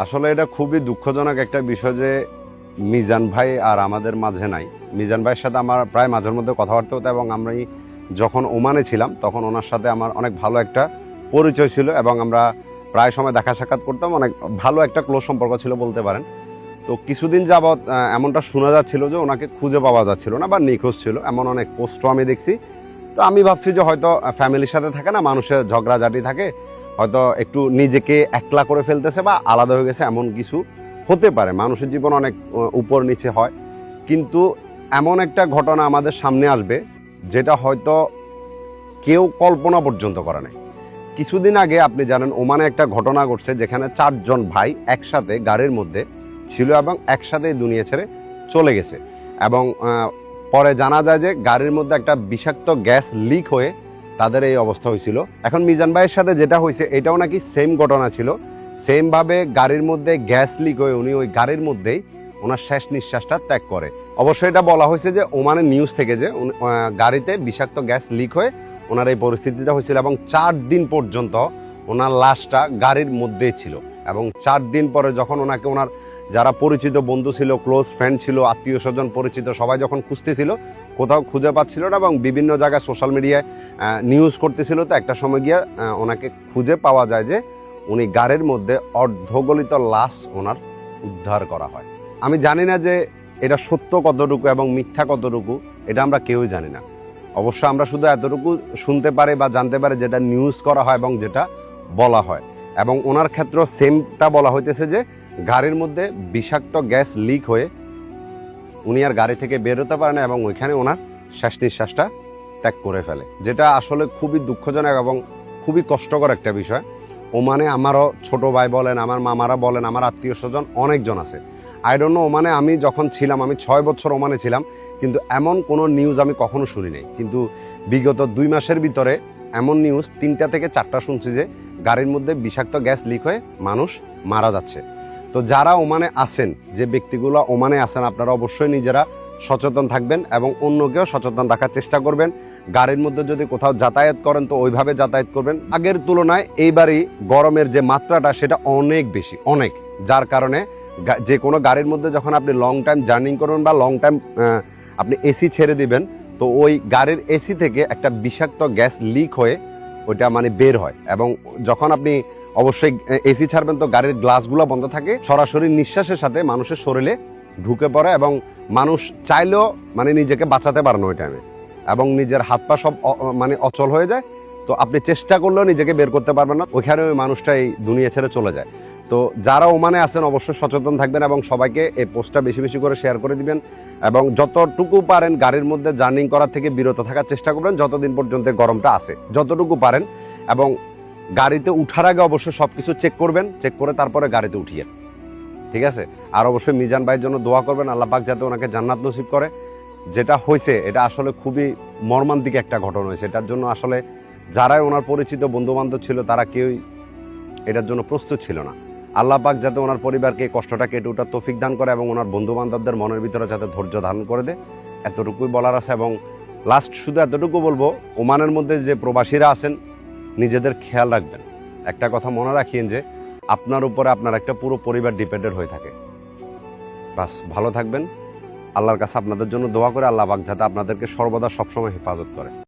আসলে এটা খুবই দুঃখজনক একটা বিষয় যে মিজান ভাই আর আমাদের মাঝে নাই। মিজান ভাইয়ের সাথে আমার প্রায় মাঝের মধ্যে কথাবার্তা হতো এবং আমি যখন ওমানে ছিলাম তখন ওনার সাথে আমার অনেক ভালো একটা পরিচয় ছিল এবং আমরা প্রায় সময় দেখা সাক্ষাৎ করতাম, অনেক ভালো একটা ক্লোজ সম্পর্ক ছিল বলতে পারেন। তো কিছুদিন যাবৎ এমনটা শোনা যাচ্ছিল যে ওনাকে খুঁজে পাওয়া যাচ্ছিল না বা নিখোঁজ ছিল, এমন অনেক পোস্টও আমি দেখছি। তো আমি ভাবছি যে হয়তো ফ্যামিলির সাথে থাকে না, মানুষের ঝগড়াঝাটি থাকে, হয়তো একটু নিজেকে একলা করে ফেলতেছে বা আলাদা হয়ে গেছে, এমন কিছু হতে পারে। মানুষের জীবন অনেক উপর নিচে হয়, কিন্তু এমন একটা ঘটনা আমাদের সামনে আসবে যেটা হয়তো কেউ কল্পনা পর্যন্ত করে নাই। কিছুদিন আগে আপনি জানেন ওমানে একটা ঘটনা ঘটছে যেখানে 4 জন ভাই একসাথে গাড়ির মধ্যে ছিল এবং একসাথে দুনিয়া ছেড়ে চলে গেছে। এবং পরে জানা যায় যে গাড়ির মধ্যে একটা বিষাক্ত গ্যাস লিক হয়ে তাদের এই অবস্থা হয়েছিল। এখন মিজান ভাইয়ের সাথে যেটা হয়েছে এটাও নাকি সেম ঘটনা ছিল। সেমভাবে গাড়ির মধ্যে গ্যাস লিক হয়ে উনি ওই গাড়ির মধ্যেই ওনার শেষ নিঃশ্বাসটা ত্যাগ করে। অবশ্যই এটা বলা হয়েছে যে ওমানের নিউজ থেকে যে গাড়িতে বিষাক্ত গ্যাস লিক হয়ে ওনার এই পরিস্থিতিটা হয়েছিল এবং 4 দিন পর্যন্ত ওনার লাশটা গাড়ির মধ্যেই ছিল। এবং 4 দিন পরে যখন ওনাকে ওনার যারা পরিচিত বন্ধু ছিল, ক্লোজ ফ্রেন্ড ছিল, আত্মীয় স্বজন পরিচিত সবাই যখন খুঁজতেছিল, কোথাও খুঁজে পাচ্ছিল না এবং বিভিন্ন জায়গায় সোশ্যাল মিডিয়ায় নিউজ করতেছিল, তো একটা সময় গিয়ে ওনাকে খুঁজে পাওয়া যায় যে উনি গাড়ির মধ্যে অর্ধগলিত লাশ ওনার উদ্ধার করা হয়। আমি জানি না যে এটা সত্য কতটুকু এবং মিথ্যা কতটুকু, এটা আমরা কেউই জানি না। অবশ্য আমরা শুধু এতটুকু শুনতে পারি বা জানতে পারি যেটা নিউজ করা হয় এবং যেটা বলা হয়। এবং ওনার ক্ষেত্রে সেমটা বলা হইতেছে যে গাড়ির মধ্যে বিষাক্ত গ্যাস লিক হয়ে উনি আর গাড়ি থেকে বের হতে পারে না এবং ওইখানে ওনার শ্বাস নিঃশ্বাসটা ত্যাগ করে ফেলে, যেটা আসলে খুবই দুঃখজনক এবং খুবই কষ্টকর একটা বিষয়। ওমানে আমারও ছোট ভাই বলেন, আমার মামারা বলেন, আমার আত্মীয় স্বজন অনেকজন আছে। আই ডোন্ট নো, ওমানে আমি যখন ছিলাম, আমি 6 বছর ওমানে ছিলাম, কিন্তু এমন কোনো নিউজ আমি কখনো শুনি নাই। কিন্তু বিগত 2 মাসের ভিতরে এমন নিউজ 3টা থেকে 4টা শুনছি যে গাড়ির মধ্যে বিষাক্ত গ্যাস লিক হয়ে মানুষ মারা যাচ্ছে। তো যারা ওমানে আছেন, যে ব্যক্তিগুলো ওমানে আছেন, আপনারা অবশ্যই নিজেরা সচেতন থাকবেন এবং অন্যকেও সচেতন রাখার চেষ্টা করবেন। গাড়ির মধ্যে যদি কোথাও যাতায়াত করেন তো ওইভাবে যাতায়াত করবেন। আগের তুলনায় এইবারই গরমের যে মাত্রাটা সেটা অনেক বেশি, অনেক, যার কারণে যে কোনো গাড়ির মধ্যে যখন আপনি লং টাইম জার্নি করবেন বা লং টাইম আপনি এসি ছেড়ে দিবেন, তো ওই গাড়ির এসি থেকে একটা বিষাক্ত গ্যাস লিক হয়ে ওইটা মানে বের হয়। এবং যখন আপনি অবশ্যই এসি ছাড়বেন তো গাড়ির গ্লাসগুলো বন্ধ থাকে, সরাসরি নিঃশ্বাসের সাথে মানুষের শরীরে ঢুকে পড়ে এবং মানুষ চাইলেও মানে নিজেকে বাঁচাতে পারে না ওই টাইমে, এবং নিজের হাত পা সব মানে অচল হয়ে যায়। তো আপনি চেষ্টা করলেও নিজেকে বের করতে পারবেন না, ওইখানে ওই মানুষটা এই দুনিয়া ছেড়ে চলে যায়। তো যারা ওমানে আছেন অবশ্যই সচেতন থাকবেন এবং সবাইকে এই পোস্টটা বেশি বেশি করে শেয়ার করে দিবেন এবং যতটুকু পারেন গাড়ির মধ্যে জার্নি করার থেকে বিরত থাকার চেষ্টা করবেন যতদিন পর্যন্ত গরমটা আছে, যতটুকু পারেন। এবং গাড়িতে উঠার আগে অবশ্যই সব কিছু চেক করবেন, চেক করে তারপরে গাড়িতে উঠিয়ে, ঠিক আছে? আর অবশ্যই মিজান ভাইয়ের জন্য দোয়া করবেন, আল্লাহ পাক যাতে ওনাকে জান্নাত নসিব করে। যেটা হয়েছে এটা আসলে খুবই মর্মান্তিক একটা ঘটনা হয়েছে। এটার জন্য আসলে যারাই ওনার পরিচিত বন্ধুবান্ধব ছিল তারা কেউই এটার জন্য প্রস্তুত ছিল না। আল্লাহ পাক যাতে ওনার পরিবারকে কষ্টটা কেটে ওঠার তৌফিক দান করে এবং ওনার বন্ধুবান্ধবদের মনের ভিতরে যাতে ধৈর্য ধারণ করে দেয়, এতটুকুই বলার আছে। এবং লাস্ট শুধু এতটুকু বলবো, ওমানের মধ্যে যে প্রবাসীরা আছেন নিজেদের খেয়াল রাখবেন। একটা কথা মনে রাখিয়েন যে আপনার উপরে আপনার একটা পুরো পরিবার ডিপেন্ডেন্ট হয়ে থাকে। বাস ভালো থাকবেন, আল্লাহর কাছে আপনাদের জন্য দোয়া করে আল্লাহ পাক যাতে আপনাদেরকে সর্বদা সবসময় হেফাজত করে।